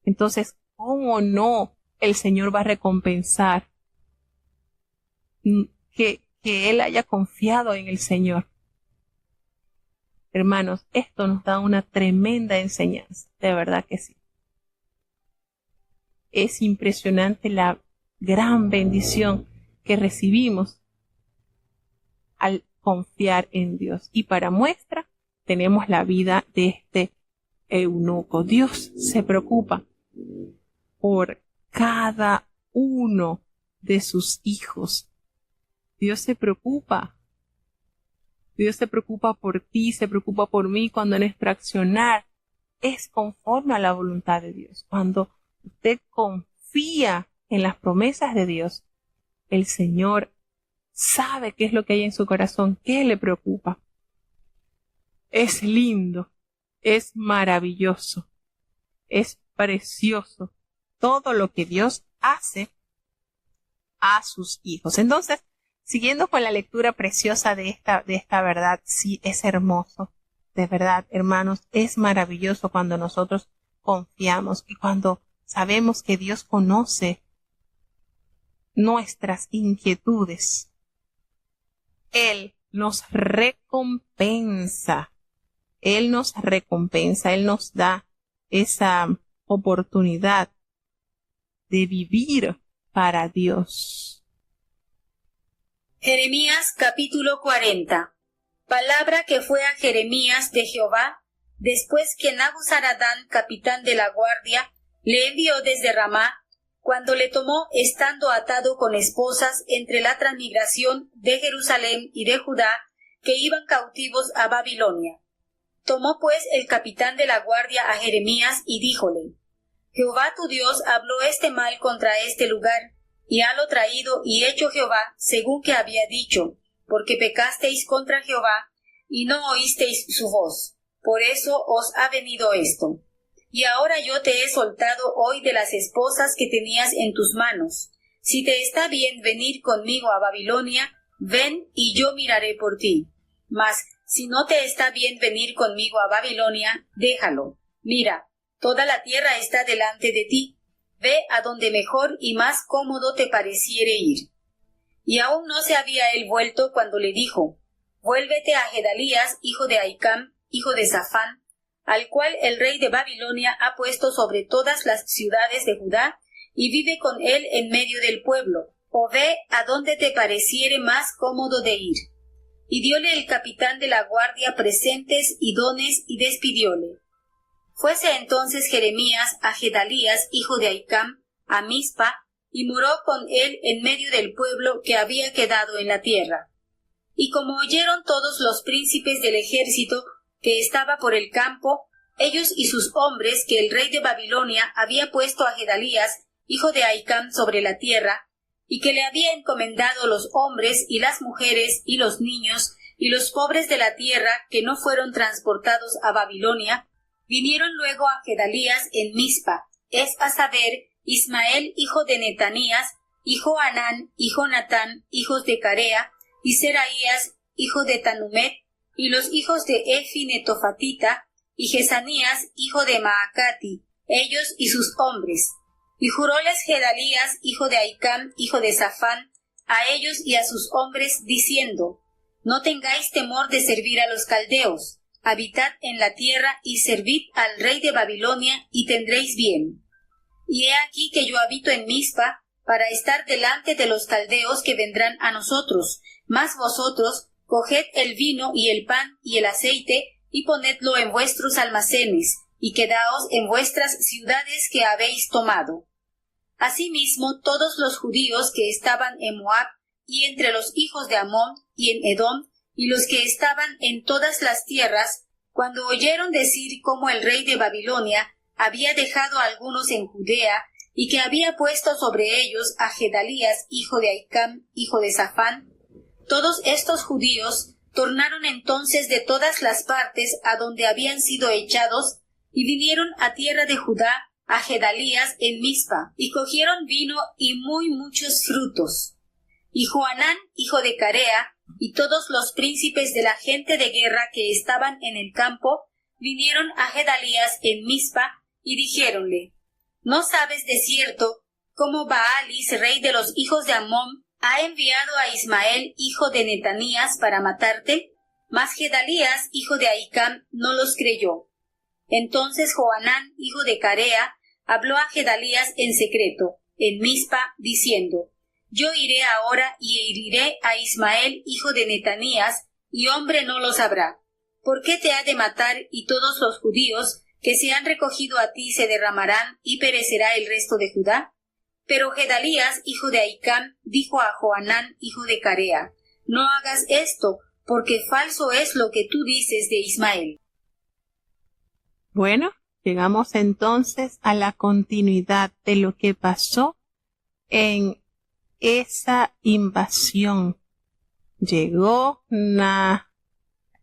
Entonces, ¿cómo no el Señor va a recompensar que él haya confiado en el Señor? Hermanos, esto nos da una tremenda enseñanza, de verdad que sí. Es impresionante la gran bendición que recibimos al confiar en Dios. Y para muestra, tenemos la vida de este eunuco. Dios se preocupa por cada uno de sus hijos. Dios se preocupa por ti, se preocupa por mí cuando nuestro accionar es conforme a la voluntad de Dios. Cuando usted confía en las promesas de Dios, el Señor sabe qué es lo que hay en su corazón, qué le preocupa. Es lindo, es maravilloso, es precioso todo lo que Dios hace a sus hijos. Entonces, siguiendo con la lectura preciosa de esta verdad, sí, es hermoso. De verdad, hermanos, es maravilloso cuando nosotros confiamos y cuando sabemos que Dios conoce nuestras inquietudes. Él nos recompensa. Él nos da esa oportunidad de vivir para Dios. Jeremías capítulo 40. Palabra que fue a Jeremías de Jehová, después que Nabuzaradán, capitán de la guardia, le envió desde Ramá, cuando le tomó estando atado con esposas entre la transmigración de Jerusalén y de Judá, que iban cautivos a Babilonia. Tomó pues el capitán de la guardia a Jeremías y díjole: Jehová tu Dios habló este mal contra este lugar, y halo traído y hecho Jehová según que había dicho, porque pecasteis contra Jehová, y no oísteis su voz. Por eso os ha venido esto. Y ahora yo te he soltado hoy de las esposas que tenías en tus manos. Si te está bien venir conmigo a Babilonia, ven y yo miraré por ti. Mas si no te está bien venir conmigo a Babilonia, déjalo. Mira, toda la tierra está delante de ti. Ve a donde mejor y más cómodo te pareciere ir. Y aún no se había él vuelto cuando le dijo: Vuélvete a Gedalías, hijo de Ahicam, hijo de Safán, al cual el rey de Babilonia ha puesto sobre todas las ciudades de Judá, y vive con él en medio del pueblo, o ve a donde te pareciere más cómodo de ir. Y dióle el capitán de la guardia presentes y dones, y despidióle. Fuese entonces Jeremías a Gedalías, hijo de Ahicam, a Mizpa, y moró con él en medio del pueblo que había quedado en la tierra. Y como oyeron todos los príncipes del ejército que estaba por el campo, ellos y sus hombres, que el rey de Babilonia había puesto a Gedalías, hijo de Ahicam, sobre la tierra, y que le había encomendado los hombres y las mujeres y los niños y los pobres de la tierra que no fueron transportados a Babilonia, vinieron luego a Gedalías en Mizpa, es a saber, Ismael, hijo de Netanías, y Johanán, y Jonatán, hijos de Carea, y Seraías, hijo de Tanumet, y los hijos de Efi Netofatita, y Jesanías, hijo de Maacati, ellos y sus hombres. Y juróles Gedalías, hijo de Ahicam, hijo de Safán, a ellos y a sus hombres, diciendo: No tengáis temor de servir a los caldeos, habitad en la tierra y servid al rey de Babilonia, y tendréis bien. Y he aquí que yo habito en Mizpa, para estar delante de los caldeos que vendrán a nosotros, mas vosotros coged el vino y el pan y el aceite, y ponedlo en vuestros almacenes, y quedaos en vuestras ciudades que habéis tomado. Asimismo, todos los judíos que estaban en Moab, y entre los hijos de Amón, y en Edom, y los que estaban en todas las tierras, cuando oyeron decir cómo el rey de Babilonia había dejado a algunos en Judea, y que había puesto sobre ellos a Gedalías, hijo de Ahicam, hijo de Safán, todos estos judíos tornaron entonces de todas las partes a donde habían sido echados, y vinieron a tierra de Judá, a Gedalías en Mizpa, y cogieron vino y muy muchos frutos. Y Johanán, hijo de Carea, y todos los príncipes de la gente de guerra que estaban en el campo, vinieron a Gedalías en Mizpa, y dijéronle: ¿No sabes de cierto cómo Baalis, rey de los hijos de Amón, ha enviado a Ismael, hijo de Netanías, para matarte? Mas Gedalías, hijo de Ahicam, no los creyó. Entonces Johanán, hijo de Carea, habló a Gedalías en secreto, en Mizpa, diciendo: Yo iré ahora y heriré a Ismael, hijo de Netanías, y hombre no lo sabrá. ¿Por qué te ha de matar? Y todos los judíos que se han recogido a ti se derramarán, y perecerá el resto de Judá. Pero Gedalías, hijo de Ahicam, dijo a Johanán, hijo de Carea: No hagas esto, porque falso es lo que tú dices de Ismael. Bueno, llegamos entonces a la continuidad de lo que pasó en esa invasión.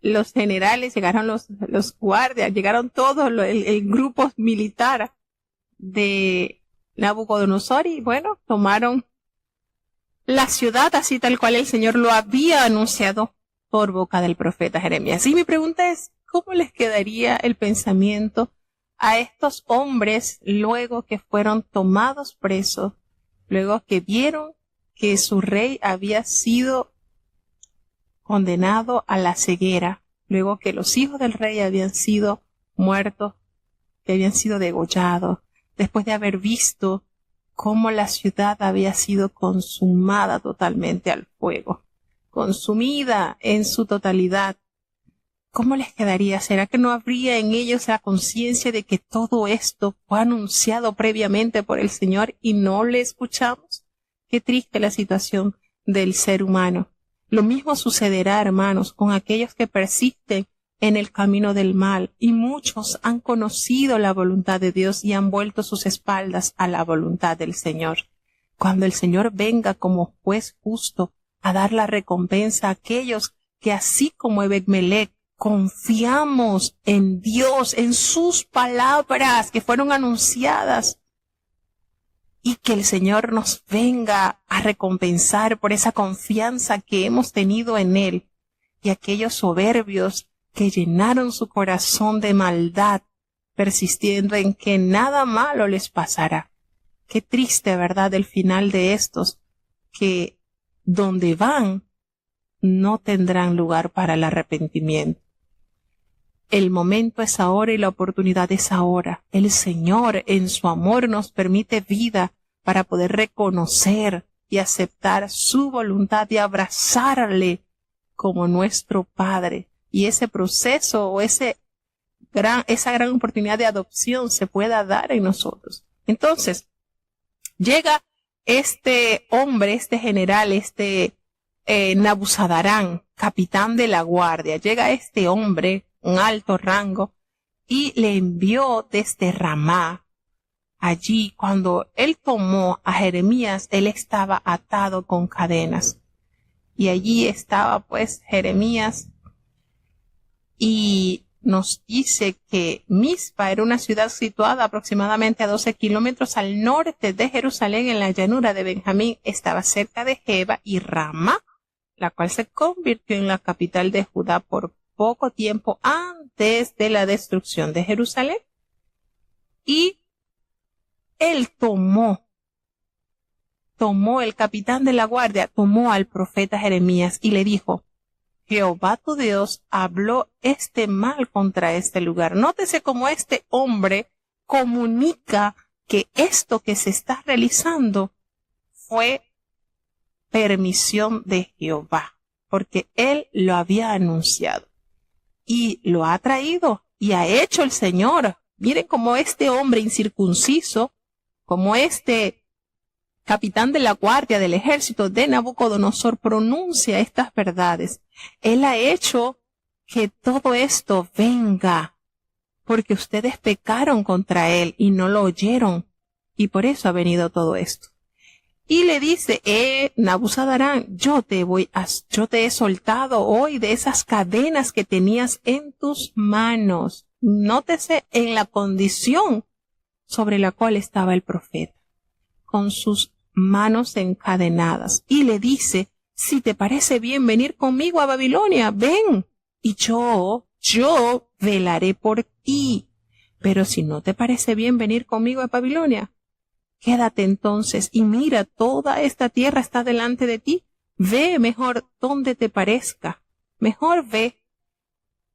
Los generales, llegaron los guardias, llegaron todos, el grupo militar de Nabucodonosor, y bueno, tomaron la ciudad así tal cual el Señor lo había anunciado por boca del profeta Jeremías. Y mi pregunta es: ¿cómo les quedaría el pensamiento a estos hombres luego que fueron tomados presos, luego que vieron que su rey había sido condenado a la ceguera, luego que los hijos del rey habían sido muertos, que habían sido degollados, después de haber visto cómo la ciudad había sido consumada totalmente al fuego, consumida en su totalidad, ¿cómo les quedaría? ¿Será que no habría en ellos la conciencia de que todo esto fue anunciado previamente por el Señor y no le escuchamos? Qué triste la situación del ser humano. Lo mismo sucederá, hermanos, con aquellos que persisten en el camino del mal, y muchos han conocido la voluntad de Dios y han vuelto sus espaldas a la voluntad del Señor. Cuando el Señor venga como juez justo a dar la recompensa a aquellos que, así como Ebed-Melech, confiamos en Dios, en sus palabras que fueron anunciadas, y que el Señor nos venga a recompensar por esa confianza que hemos tenido en Él, y aquellos soberbios que llenaron su corazón de maldad, persistiendo en que nada malo les pasará. Qué triste, ¿verdad?, el final de estos, que donde van no tendrán lugar para el arrepentimiento. El momento es ahora y la oportunidad es ahora. El Señor en su amor nos permite vida para poder reconocer y aceptar su voluntad y abrazarle como nuestro Padre. Y ese proceso o esa gran oportunidad de adopción se pueda dar en nosotros. Entonces, llega este hombre, este general, Nabuzaradán, capitán de la guardia. Llega este hombre, un alto rango, y le envió desde Ramá. Allí, cuando él tomó a Jeremías, él estaba atado con cadenas. Y allí estaba pues Jeremías, y nos dice que Mizpa era una ciudad situada aproximadamente a 12 kilómetros al norte de Jerusalén, en la llanura de Benjamín. Estaba cerca de Geba, y Ramá, la cual se convirtió en la capital de Judá por poco tiempo antes de la destrucción de Jerusalén. Y él tomó el capitán de la guardia, tomó al profeta Jeremías y le dijo: Jehová tu Dios habló este mal contra este lugar. Nótese cómo este hombre comunica que esto que se está realizando fue permisión de Jehová, porque él lo había anunciado y lo ha traído y ha hecho el Señor. Miren cómo este hombre incircunciso, como este capitán de la guardia del ejército de Nabucodonosor, pronuncia estas verdades. Él ha hecho que todo esto venga, porque ustedes pecaron contra él y no lo oyeron, y por eso ha venido todo esto. Y le dice: Nabuzaradán, yo te he soltado hoy de esas cadenas que tenías en tus manos. Nótese en la condición sobre la cual estaba el profeta, con sus manos encadenadas, y le dice: si te parece bien venir conmigo a Babilonia, ven, y yo velaré por ti. Pero si no te parece bien venir conmigo a Babilonia, quédate entonces y mira, toda esta tierra está delante de ti. Ve mejor donde te parezca. Mejor ve.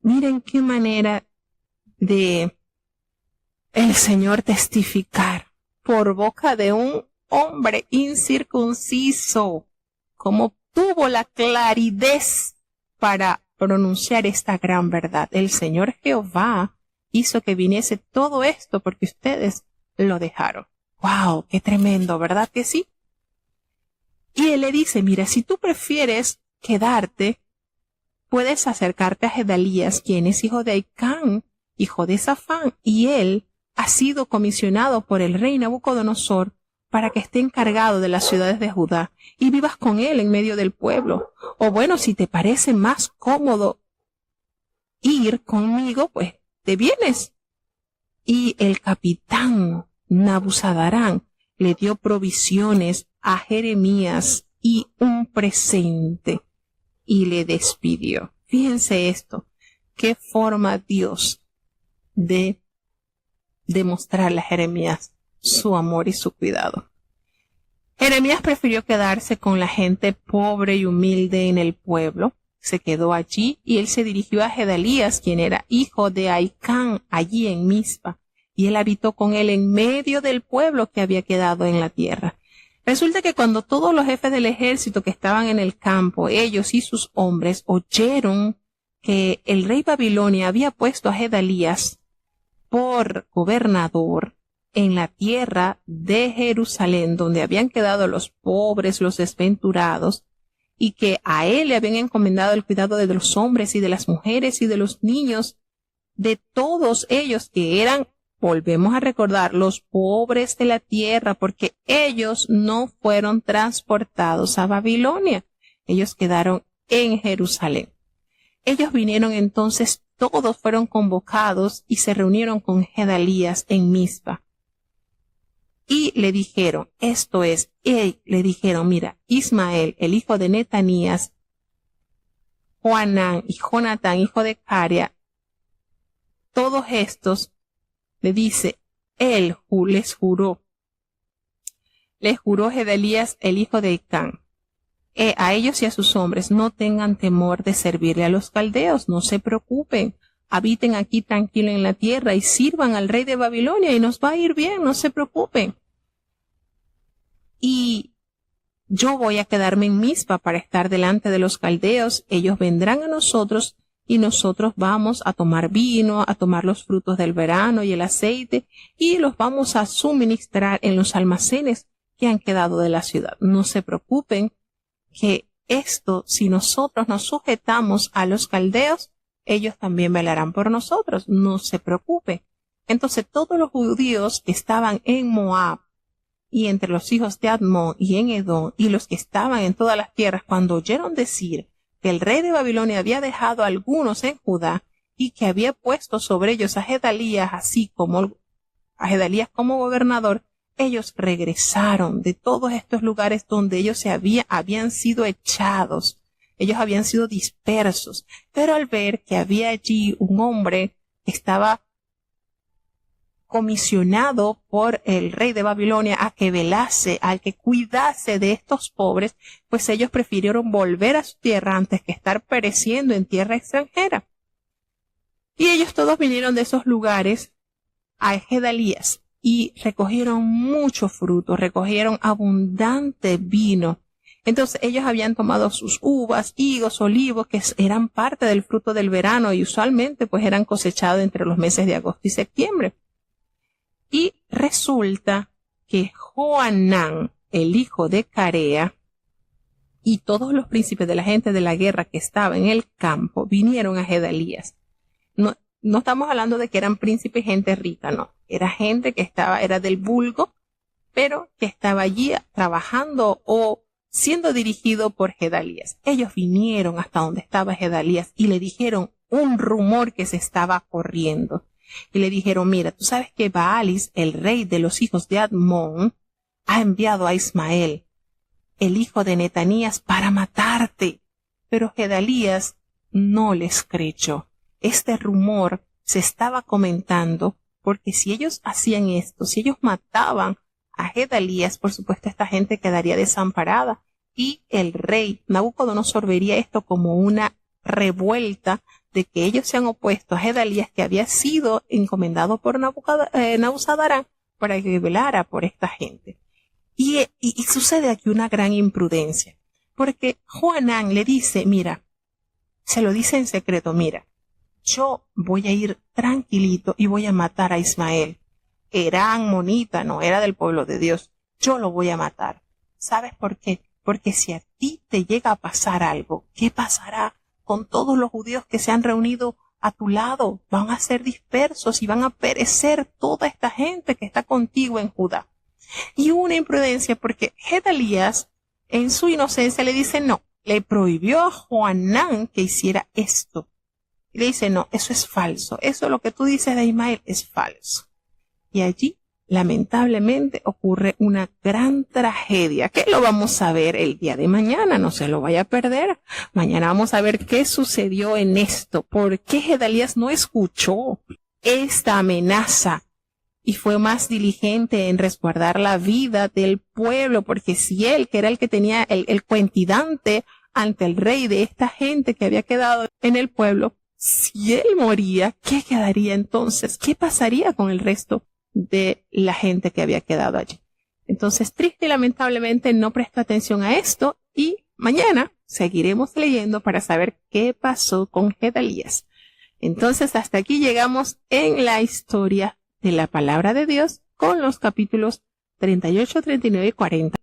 Miren qué manera de el Señor testificar por boca de un hombre incircunciso, como tuvo la claridad para pronunciar esta gran verdad. El Señor Jehová hizo que viniese todo esto porque ustedes lo dejaron. ¡Wow! ¡Qué tremendo! ¿Verdad que sí? Y él le dice: mira, si tú prefieres quedarte, puedes acercarte a Gedalías, quien es hijo de Ahicam, hijo de Safán, y él ha sido comisionado por el rey Nabucodonosor para que esté encargado de las ciudades de Judá, y vivas con él en medio del pueblo. O bueno, si te parece más cómodo ir conmigo, pues te vienes. Y el capitán Nabuzaradán le dio provisiones a Jeremías y un presente, y le despidió. Fíjense esto, qué forma Dios de demostrarle a Jeremías su amor y su cuidado. Jeremías prefirió quedarse con la gente pobre y humilde en el pueblo. Se quedó allí y él se dirigió a Gedalías, quien era hijo de Ahicam, allí en Mizpa, y él habitó con él en medio del pueblo que había quedado en la tierra. Resulta que cuando todos los jefes del ejército que estaban en el campo, ellos y sus hombres, oyeron que el rey Babilonia había puesto a Gedalías por gobernador en la tierra de Jerusalén, donde habían quedado los pobres, los desventurados, y que a él le habían encomendado el cuidado de los hombres y de las mujeres y de los niños, de todos ellos que eran, volvemos a recordar, los pobres de la tierra, porque ellos no fueron transportados a Babilonia, ellos quedaron en Jerusalén. Ellos vinieron entonces, todos fueron convocados y se reunieron con Gedalías en Mizpa. Y le dijeron, le dijeron, mira, Ismael, el hijo de Netanías, Joanán y Jonatán, hijo de Carea, todos estos, le dice, él les juró Gedalías, el hijo de Icán, a ellos y a sus hombres, no tengan temor de servirle a los caldeos, no se preocupen, habiten aquí tranquilo en la tierra y sirvan al rey de Babilonia y nos va a ir bien, no se preocupen. Y yo voy a quedarme en Mizpa para estar delante de los caldeos, ellos vendrán a nosotros y nosotros vamos a tomar vino, a tomar los frutos del verano y el aceite y los vamos a suministrar en los almacenes que han quedado de la ciudad. No se preocupen que esto, si nosotros nos sujetamos a los caldeos, ellos también velarán por nosotros, no se preocupen. Entonces todos los judíos que estaban en Moab y entre los hijos de Admón y en Edom y los que estaban en todas las tierras, cuando oyeron decir que el rey de Babilonia había dejado a algunos en Judá y que había puesto sobre ellos a Gedalías, así como a Gedalías como gobernador, ellos regresaron de todos estos lugares donde ellos habían sido echados, ellos habían sido dispersos, pero al ver que había allí un hombre que estaba comisionado por el rey de Babilonia a que velase, al que cuidase de estos pobres, pues ellos prefirieron volver a su tierra antes que estar pereciendo en tierra extranjera. Y ellos todos vinieron de esos lugares a Gedalías y recogieron mucho fruto, recogieron abundante vino. Entonces ellos habían tomado sus uvas, higos, olivos, que eran parte del fruto del verano y usualmente pues eran cosechados entre los meses de agosto y septiembre. Y resulta que Joanán, el hijo de Carea, y todos los príncipes de la gente de la guerra que estaba en el campo vinieron a Gedalías. No estamos hablando de que eran príncipes gente rica, no. Era gente que era del vulgo, pero que estaba allí trabajando o siendo dirigido por Gedalías. Ellos vinieron hasta donde estaba Gedalías y le dijeron un rumor que se estaba corriendo. Y le dijeron, mira, tú sabes que Baalis, el rey de los hijos de Admón, ha enviado a Ismael, el hijo de Netanías, para matarte. Pero Gedalías no les creyó. Este rumor se estaba comentando porque si ellos hacían esto, si ellos mataban a Gedalías, por supuesto esta gente quedaría desamparada y el rey Nabucodonosor vería esto como una revuelta de que ellos se han opuesto a Gedalías, que había sido encomendado por Nabuzaradán para que velara por esta gente. Y sucede aquí una gran imprudencia, porque Joanán le dice, mira, se lo dice en secreto, mira, yo voy a ir tranquilito y voy a matar a Ismael. Era amonita, no era del pueblo de Dios. Yo lo voy a matar. ¿Sabes por qué? Porque si a ti te llega a pasar algo, ¿qué pasará con todos los judíos que se han reunido a tu lado? Van a ser dispersos y van a perecer toda esta gente que está contigo en Judá. Y una imprudencia porque Gedalías en su inocencia le dice no, le prohibió a Joanán que hiciera esto. Y le dice no, eso es falso, eso lo que tú dices de Ismael es falso. Y allí lamentablemente ocurre una gran tragedia que lo vamos a ver el día de mañana, no se lo vaya a perder. Mañana vamos a ver qué sucedió en esto, por qué Gedalías no escuchó esta amenaza y fue más diligente en resguardar la vida del pueblo, porque si él, que era el que tenía el cuentidante ante el rey de esta gente que había quedado en el pueblo, si él moría, ¿qué quedaría entonces? ¿Qué pasaría con el resto de la gente que había quedado allí? Entonces, triste y lamentablemente no prestó atención a esto y mañana seguiremos leyendo para saber qué pasó con Gedalías. Entonces, hasta aquí llegamos en la historia de la palabra de Dios con los capítulos 38, 39 y 40.